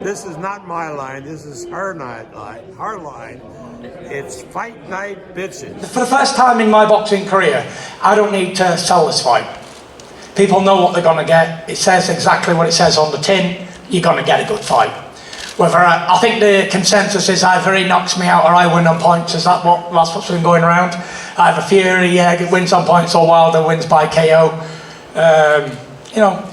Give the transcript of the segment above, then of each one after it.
This is not my line. This is her line. Her line. It's fight night bitches. For the first time in my boxing career, I don't need to sell this fight. People know what they're going to get. It says exactly what it says on the tin. You're going to get a good fight. Whether I think the consensus is either he knocks me out or I win on points. That's what's been going around. Either Fury wins on points or Wilder wins by KO. You know,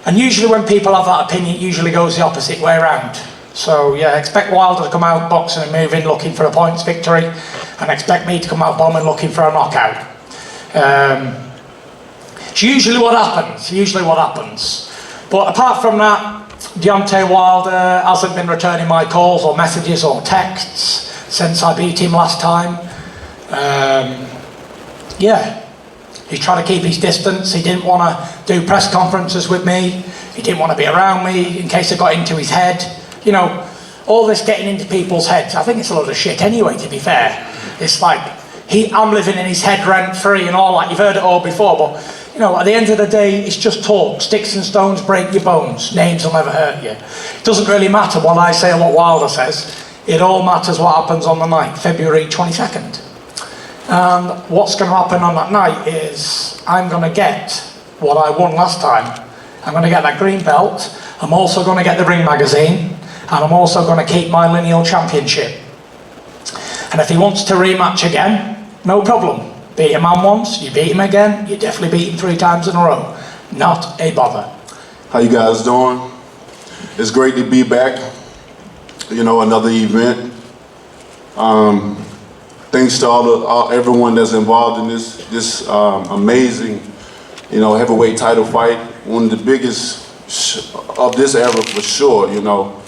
and usually when people have that opinion, it usually goes the opposite way around. So yeah, expect Wilder to come out boxing and move in looking for a points victory, and expect me to come out bombing looking for a knockout. It's usually what happens. But apart from that, Deontay Wilder hasn't been returning my calls or messages or texts since I beat him last time. Yeah, he's trying to keep his distance. He didn't want to do press conferences with me. He didn't want to be around me in case I got into his head. You know, all this getting into people's heads, I think it's a load of shit anyway, to be fair. It's like, I'm living in his head rent-free and all that. You've heard it all before, but, you know, at the end of the day, it's just talk. Sticks and stones break your bones. Names will never hurt you. It doesn't really matter what I say or what Wilder says. It all matters what happens on the night, February 22nd. And what's going to happen on that night is I'm going to get what I won last time. I'm going to get that green belt. I'm also going to get the ring magazine. And I'm also going to keep my Lineal Championship. And if he wants to rematch again, no problem. Beat a man once, you beat him again, you definitely beat him 3 times in a row. Not a bother. How you guys doing? It's great to be back. You know, another event. Thanks to everyone that's involved in this amazing, you know, heavyweight title fight. One of the biggest of this era for sure, you know.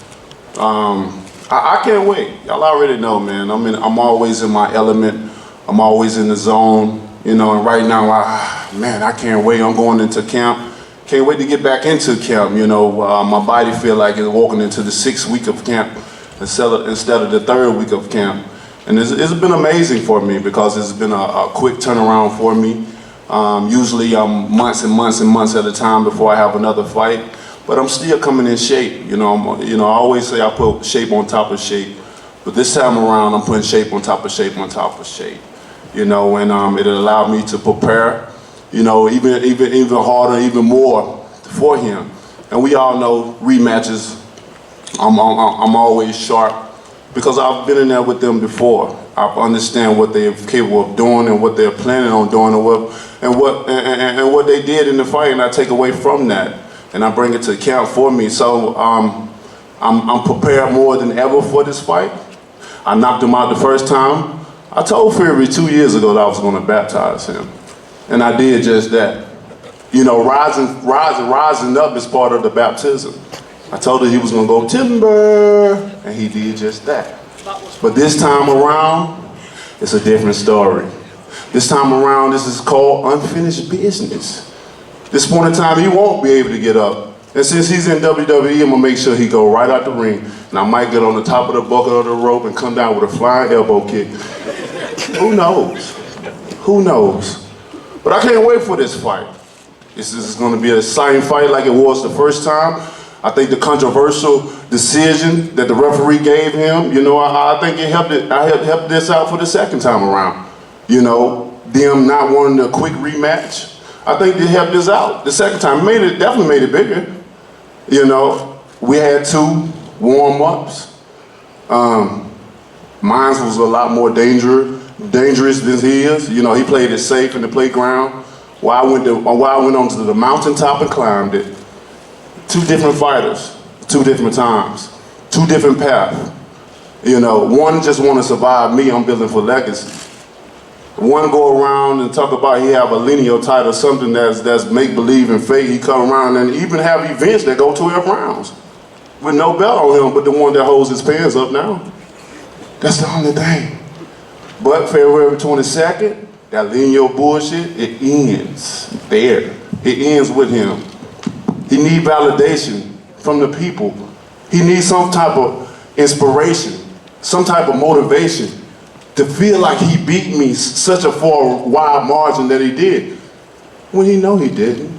I can't wait. Y'all already know, man. I'm always in my element. I'm always in the zone, you know. And right now, I can't wait. I'm going into camp. Can't wait to get back into camp. You know, my body feel like it's walking into the 6th week of camp instead of the 3rd week of camp. And it's been amazing for me because it's been a quick turnaround for me. Usually, I'm months and months and months at a time before I have another fight. But I'm still coming in shape, you know. I always say I put shape on top of shape, but this time around I'm putting shape on top of shape on top of shape, you know. And it allowed me to prepare, you know, even harder, even more for him. And we all know rematches. I'm always sharp because I've been in there with them before. I understand what they're capable of doing and what they're planning on doing, and what they did in the fight, and I take away from that. And I bring it to account for me. So I'm prepared more than ever for this fight. I knocked him out the first time. I told Fury 2 years ago that I was going to baptize him. And I did just that. You know, rising up is part of the baptism. I told him he was going to go timber, and he did just that. But this time around, it's a different story. This time around, this is called unfinished business. This point in time, he won't be able to get up. And since he's in WWE, I'm gonna make sure he go right out the ring. And I might get on the top of the bucket of the rope and come down with a flying elbow kick. Who knows? Who knows? But I can't wait for this fight. This is gonna be an exciting fight like it was the first time. I think the controversial decision that the referee gave him, you know, I think it helped this out for the second time around. You know, them not wanting a quick rematch. I think they helped us out the second time. Definitely made it bigger. You know, we had 2 warm-ups. Mine was a lot more dangerous than his. You know, he played it safe in the playground. While I went onto the mountaintop and climbed it. 2 different fighters, 2 different times, 2 different paths. You know, one just want to survive me. I'm building for legacy. One go around and talk about he have a lineal title, something that's make-believe and fake. He come around and even have events that go 12 rounds with no belt on him, but the one that holds his pants up now. That's the only thing. But February 22nd, that lineal bullshit, it ends there. It ends with him. He need validation from the people. He needs some type of inspiration, some type of motivation to feel like he beat me such a wide margin that he did, when he know he didn't.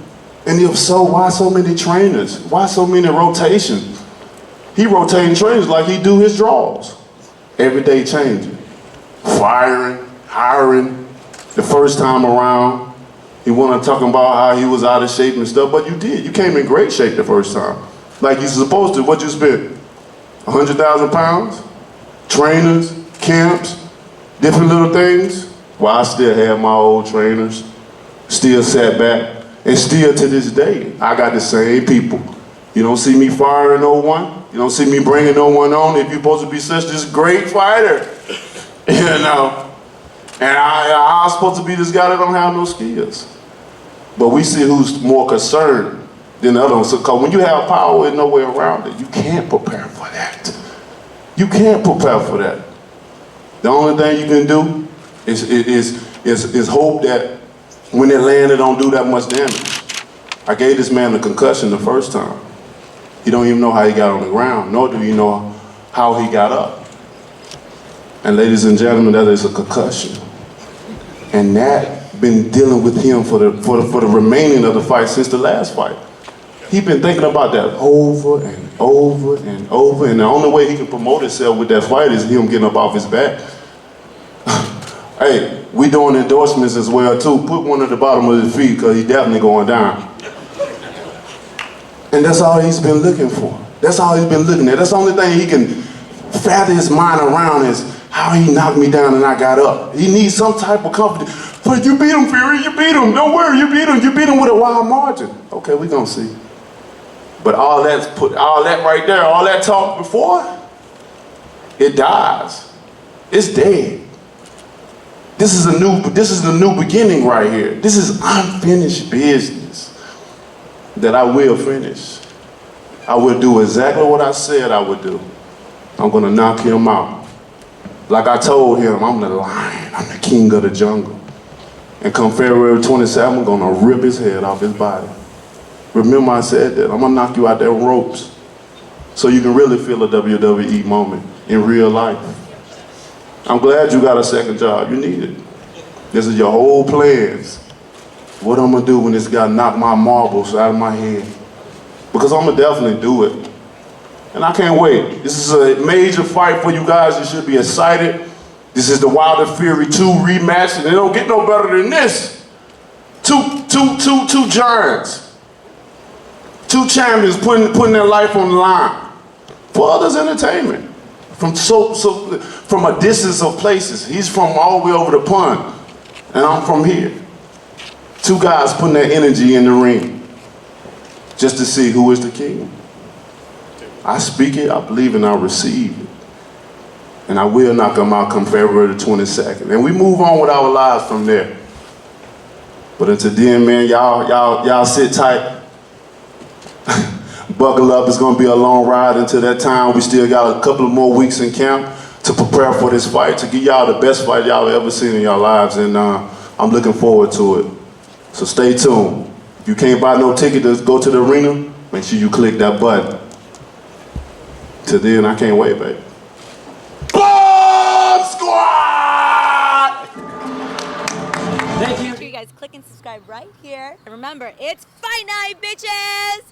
And if so, why so many trainers? Why so many rotations? He rotating trainers like he do his draws. Every day changing. Firing, hiring. The first time around, he wanted talking about how he was out of shape and stuff, but you did. You came in great shape the first time. Like you're supposed to. What you spent? 100,000 pounds? Trainers, camps, different little things. Well, I still have my old trainers, still sat back, and still to this day, I got the same people. You don't see me firing no one. You don't see me bringing no one on if you're supposed to be such this great fighter. You know? And I'm supposed to be this guy that don't have no skills. But we see who's more concerned than the other ones. Because when you have power and nowhere around it, you can't prepare for that. You can't prepare for that. The only thing you can do is hope that when it lands, it don't do that much damage. I gave this man a concussion the first time. You don't even know how he got on the ground, nor do you know how he got up. And ladies and gentlemen, that is a concussion. And that been dealing with him for the remaining of the fight since the last fight. He been thinking about that over and over and over, and the only way he can promote himself with that fight is him getting up off his back. Hey, we doing endorsements as well too. Put one at the bottom of his feet because he's definitely going down. And that's all he's been looking for. That's all he's been looking at. That's the only thing he can fathom his mind around is how he knocked me down and I got up. He needs some type of confidence. But you beat him, Fury, you beat him. Don't worry, you beat him. You beat him with a wide margin. Okay, we're gonna see. But all that right there, all that talk before, it dies. It's dead. This is the new beginning right here. This is unfinished business that I will finish. I will do exactly what I said I would do. I'm gonna knock him out. Like I told him, I'm the lion, I'm the king of the jungle. And come February 27th, I'm gonna rip his head off his body. Remember I said that, I'm gonna knock you out there ropes so you can really feel a WWE moment in real life. I'm glad you got a second job, you need it. This is your whole plans. What I'm gonna do when this guy knock my marbles out of my head. Because I'm gonna definitely do it. And I can't wait. This is a major fight for you guys. You should be excited. This is the Wilder Fury 2 rematch, and they don't get no better than this. Two giants. Two champions putting their life on the line for others' entertainment. From a distance of places. He's from all the way over the pond, and I'm from here. Two guys putting their energy in the ring just to see who is the king. I speak it, I believe, and I receive it. And I will knock them out come February the 22nd. And we move on with our lives from there. But until then, man, y'all sit tight. Buckle up, it's gonna be a long ride until that time. We still got a couple of more weeks in camp to prepare for this fight, to give y'all the best fight y'all ever seen in your lives. And I'm looking forward to it. So stay tuned. If you can't buy no ticket to go to the arena, make sure you click that button. Till then, I can't wait, baby. Bomb Squad! Thank you. Make sure you guys click and subscribe right here. And remember, it's fight night, bitches!